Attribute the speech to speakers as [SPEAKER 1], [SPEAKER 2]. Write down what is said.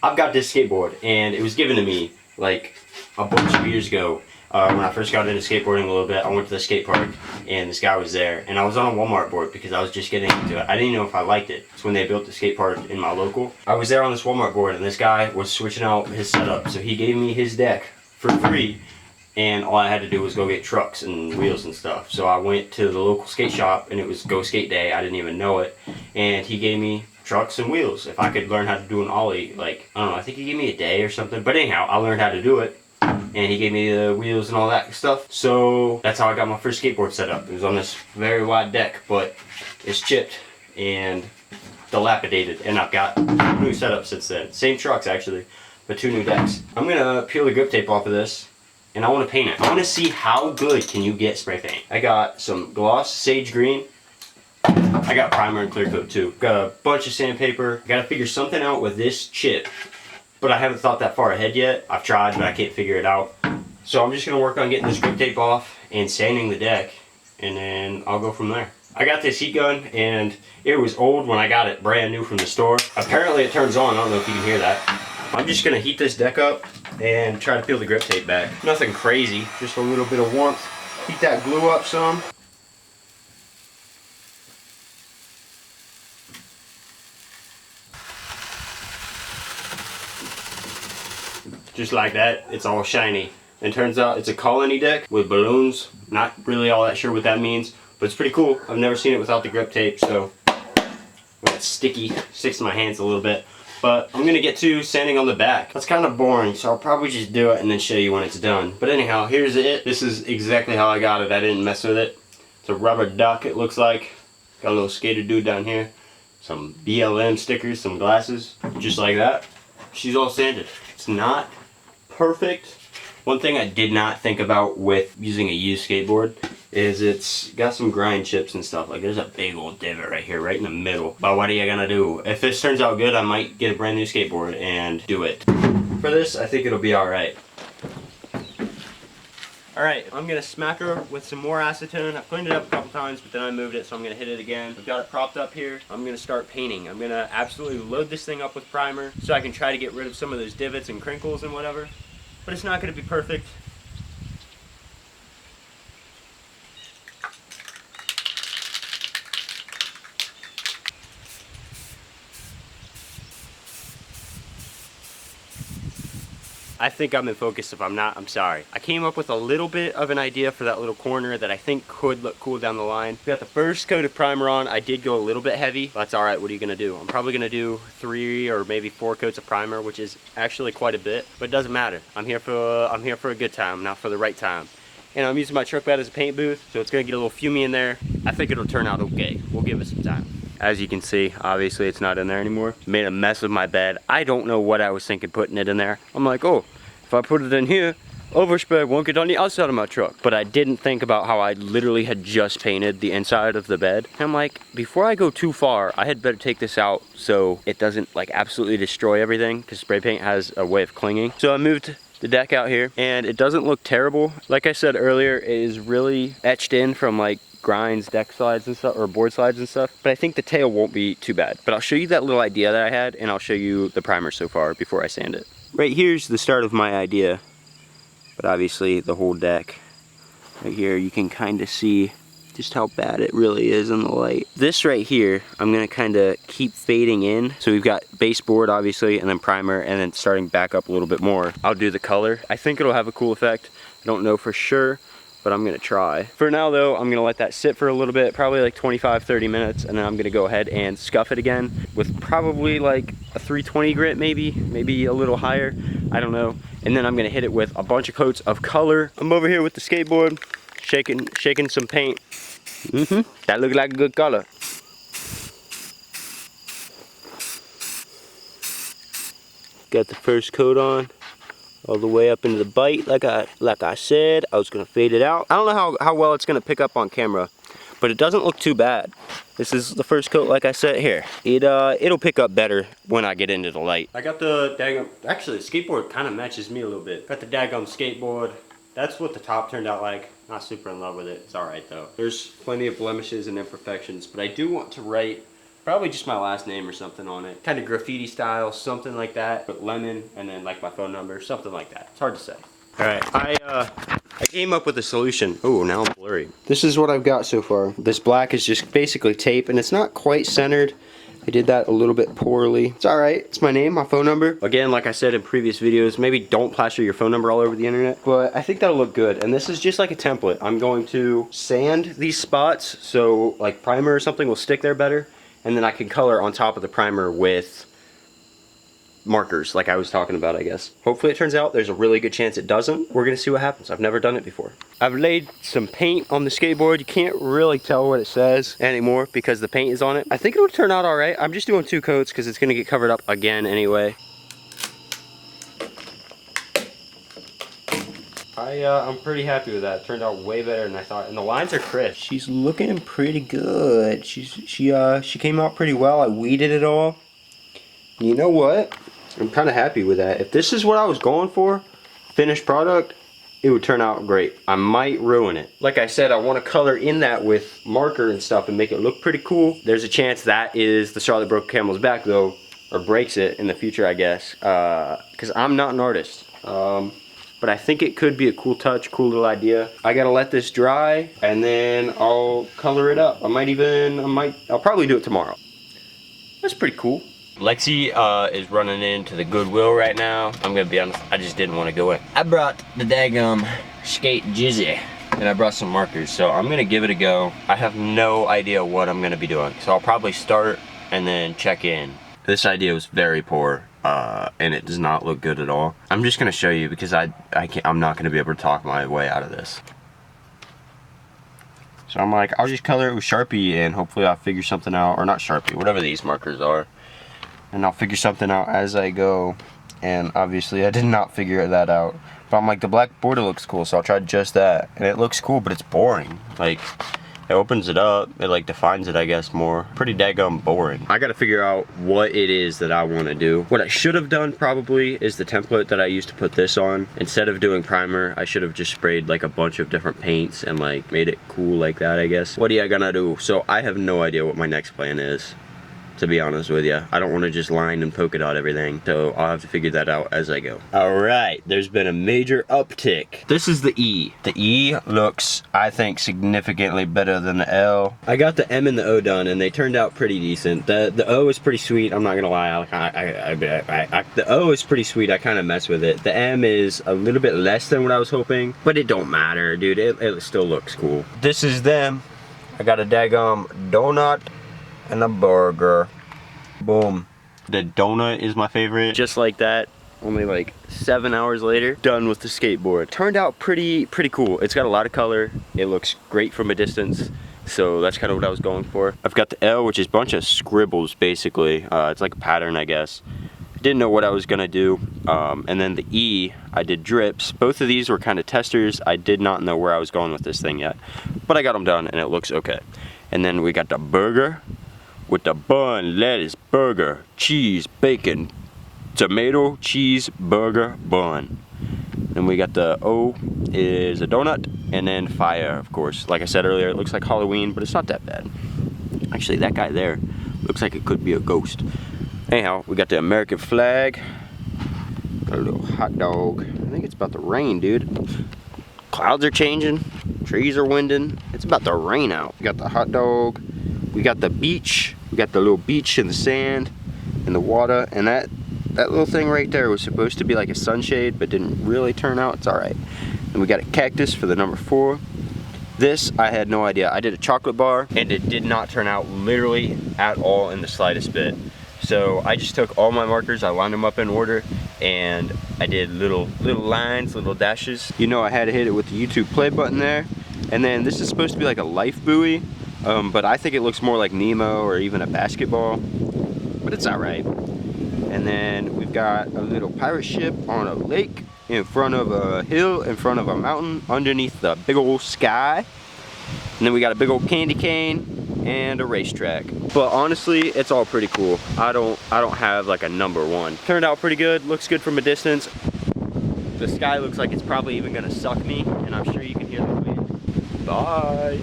[SPEAKER 1] I've got this skateboard, and it was given to me like a bunch of years ago. When I first got into skateboarding a little bit, I went to the skate park, and this guy was there, and I was on a Walmart board because I was just getting into it. I didn't know if I liked it. It's when they built the skate park in my local. I was there on this Walmart board, and this guy was switching out his setup, so he gave me his deck for free, and all I had to do was go get trucks and wheels and stuff. So I went to the local skate shop, and it was Go Skate Day. I didn't even know it, and he gave me trucks and wheels if I could learn how to do an ollie. Like, I don't know, I think he gave me a day or something, but anyhow, I learned how to do it. And he gave me the wheels and all that stuff. So that's how I got my first skateboard set up. It was on this very wide deck, but it's chipped and dilapidated. And I've got 2 new setups since then. Same trucks actually, but 2 new decks. I'm gonna peel the grip tape off of this, and I wanna paint it. I wanna see how good can you get spray paint. I got some gloss sage green. I got primer and clear coat too. Got a bunch of sandpaper. Gotta figure something out with this chip. But I haven't thought that far ahead yet. I've tried, but I can't figure it out. So I'm just gonna work on getting this grip tape off and sanding the deck, and then I'll go from there. I got this heat gun, and it was old when I got it brand new from the store. Apparently it turns on, I don't know if you can hear that. I'm just gonna heat this deck up and try to peel the grip tape back. Nothing crazy, just a little bit of warmth. Heat that glue up some. Just like that, it's all shiny. And turns out it's a colony deck with balloons. Not really all that sure what that means, but it's pretty cool. I've never seen it without the grip tape, so when it's sticky, sticks to my hands a little bit. But I'm gonna get to sanding on the back. That's kind of boring, so I'll probably just do it and then show you when it's done. But anyhow, here's it. This is exactly how I got it. I didn't mess with it. It's a rubber duck, it looks like. Got a little skater dude down here. Some BLM stickers, some glasses, just like that. She's all sanded. It's not perfect. One thing I did not think about with using a used skateboard is it's got some grind chips and stuff. Like, there's a big old divot right here, right in the middle. But what are you gonna do? If this turns out good, I might get a brand new skateboard and do it. For this, I think it'll be alright. Alright, I'm gonna smack her with some more acetone. I've cleaned it up a couple times, but then I moved it, so I'm gonna hit it again. I've got it propped up here. I'm gonna start painting. I'm gonna absolutely load this thing up with primer so I can try to get rid of some of those divots and crinkles and whatever. But it's not gonna be perfect. I think I'm in focus. If I'm not, I'm sorry. I came up with a little bit of an idea for that little corner that I think could look cool down the line. We got the first coat of primer on. I did go a little bit heavy. That's all right. What are you gonna do? I'm probably gonna do 3 or maybe 4 coats of primer, which is actually quite a bit, but it doesn't matter. I'm here for a good time, not for the right time. And I'm using my truck bed as a paint booth, so it's gonna get a little fumey in there. I think it'll turn out okay. We'll give it some time. As you can see, obviously it's not in there anymore. Made a mess of my bed. I don't know what I was thinking putting it in there. I'm like, oh, if I put it in here, overspray won't get on the outside of my truck. But I didn't think about how I literally had just painted the inside of the bed. And I'm like, before I go too far, I had better take this out so it doesn't like absolutely destroy everything, because spray paint has a way of clinging. So I moved the deck out here, and it doesn't look terrible. Like I said earlier, it is really etched in from like grinds, deck slides and stuff, or board slides and stuff, but I think the tail won't be too bad. But I'll show you that little idea that I had, and I'll show you the primer so far before I sand it. Right here's the start of my idea, but obviously the whole deck right here, you can kind of see just how bad it really is in the light. This right here, I'm gonna kind of keep fading in. So we've got baseboard obviously, and then primer, and then starting back up a little bit more. I'll do the color. I think it'll have a cool effect. I don't know for sure, but I'm gonna try. For now though, I'm gonna let that sit for a little bit, probably like 25-30 minutes, and then I'm gonna go ahead and scuff it again with probably like a 320 grit, maybe a little higher, I don't know. And then I'm gonna hit it with a bunch of coats of color. I'm over here with the skateboard, shaking some paint. That looks like a good color. Got the first coat on, all the way up into the bite. Like I said, I was gonna fade it out. I don't know how well it's gonna pick up on camera, but it doesn't look too bad. This is the first coat, like I said here. It'll pick up better when I get into the light. I got the daggum, actually the skateboard kind of matches me a little bit. Got the daggum skateboard. That's what the top turned out like. Not super in love with it. It's alright though. There's plenty of blemishes and imperfections, but I do want to write Probably just my last name or something on it. Kind of graffiti style, something like that. But lemon and then like my phone number, something like that. It's hard to say. All right, I came up with a solution. Oh, now I'm blurry. This is what I've got so far. This black is just basically tape and it's not quite centered. I did that a little bit poorly. It's all right. It's my name, my phone number. Again, like I said in previous videos, maybe don't plaster your phone number all over the internet, but I think that'll look good. And this is just like a template. I'm going to sand these spots so like primer or something will stick there better. And then I can color on top of the primer with markers like I was talking about, I guess. Hopefully it turns out. There's a really good chance it doesn't. We're gonna see what happens. I've never done it before. I've laid some paint on the skateboard. You can't really tell what it says anymore because the paint is on it. I think it'll turn out all right. I'm just doing 2 coats because it's gonna get covered up again anyway. I'm pretty happy with that. It turned out way better than I thought, and the lines are crisp. She's looking pretty good. She came out pretty well. I weeded it all. You know what? I'm kind of happy with that. If this is what I was going for, finished product, it would turn out great. I might ruin it. Like I said, I want to color in that with marker and stuff and make it look pretty cool. There's a chance that is the straw that broke Camel's back though, or breaks it in the future, I guess, because I'm not an artist. But I think it could be a cool touch, cool little idea. I gotta let this dry and then I'll color it up. I'll probably do it tomorrow. That's pretty cool. Lexi is running into the Goodwill right now. I'm gonna be honest, I just didn't want to go in. I brought the daggum skate jizzy and I brought some markers, so I'm gonna give it a go. I have no idea what I'm gonna be doing, so I'll probably start and then check in. This idea was very poor. And it does not look good at all. I'm just gonna show you because I'm not gonna be able to talk my way out of this. So I'm like, I'll just color it with Sharpie and hopefully I'll figure something out, or not Sharpie, whatever these markers are. And I'll figure something out as I go. And obviously I did not figure that out. But I'm like, the black border looks cool, so I'll try just that. And it looks cool, but it's boring. Like, it opens it up, it like defines it, I guess, more. Pretty daggum boring. I gotta figure out what it is that I wanna do. What I should have done probably is the template that I used to put this on. Instead of doing primer, I should have just sprayed like a bunch of different paints and like made it cool like that, I guess. What are you gonna do? So I have no idea what my next plan is, to be honest with you. I don't want to just line and polka dot everything, so I'll have to figure that out as I go. Alright, there's been a major uptick. This is the E. The E looks, I think, significantly better than the L. I got the M and the O done, and they turned out pretty decent. The O is pretty sweet, I'm not gonna lie. The O is pretty sweet, I kind of mess with it. The M is a little bit less than what I was hoping, but it don't matter, dude. It still looks cool. This is them. I got a daggum donut and a burger. Boom. The donut is my favorite. Just like that, only like 7 hours later, done with the skateboard. Turned out pretty cool. It's got a lot of color. It looks great from a distance. So that's kind of what I was going for. I've got the L, which is a bunch of scribbles basically. It's like a pattern, I guess. Didn't know what I was gonna do. And then the E, I did drips. Both of these were kind of testers. I did not know where I was going with this thing yet, but I got them done and it looks okay. And then we got the burger with the bun, lettuce, burger, cheese, bacon, tomato, cheese, burger, bun. Then we got the O is a donut, and then fire, of course. Like I said earlier, it looks like Halloween, but it's not that bad. Actually, that guy there looks like it could be a ghost. Anyhow, we got the American flag, got a little hot dog. I think it's about to rain, dude. Clouds are changing, trees are winding. It's about to rain out. We got the hot dog. We got the beach. We got the little beach in the sand, in the water, and that little thing right there was supposed to be like a sunshade, but didn't really turn out. It's all right. And we got a cactus for the number 4. This, I had no idea. I did a chocolate bar, and it did not turn out literally at all in the slightest bit. So I just took all my markers, I lined them up in order, and I did little lines, little dashes. You know, I had to hit it with the YouTube play button there. And then this is supposed to be like a life buoy. But I think it looks more like Nemo or even a basketball, but it's all right. And then we've got a little pirate ship on a lake in front of a hill, in front of a mountain, underneath the big old sky. And then we got a big old candy cane and a racetrack. But honestly, it's all pretty cool. I don't have like a number 1. Turned out pretty good, looks good from a distance. The sky looks like it's probably even gonna suck me, and I'm sure you can hear the wind. Bye.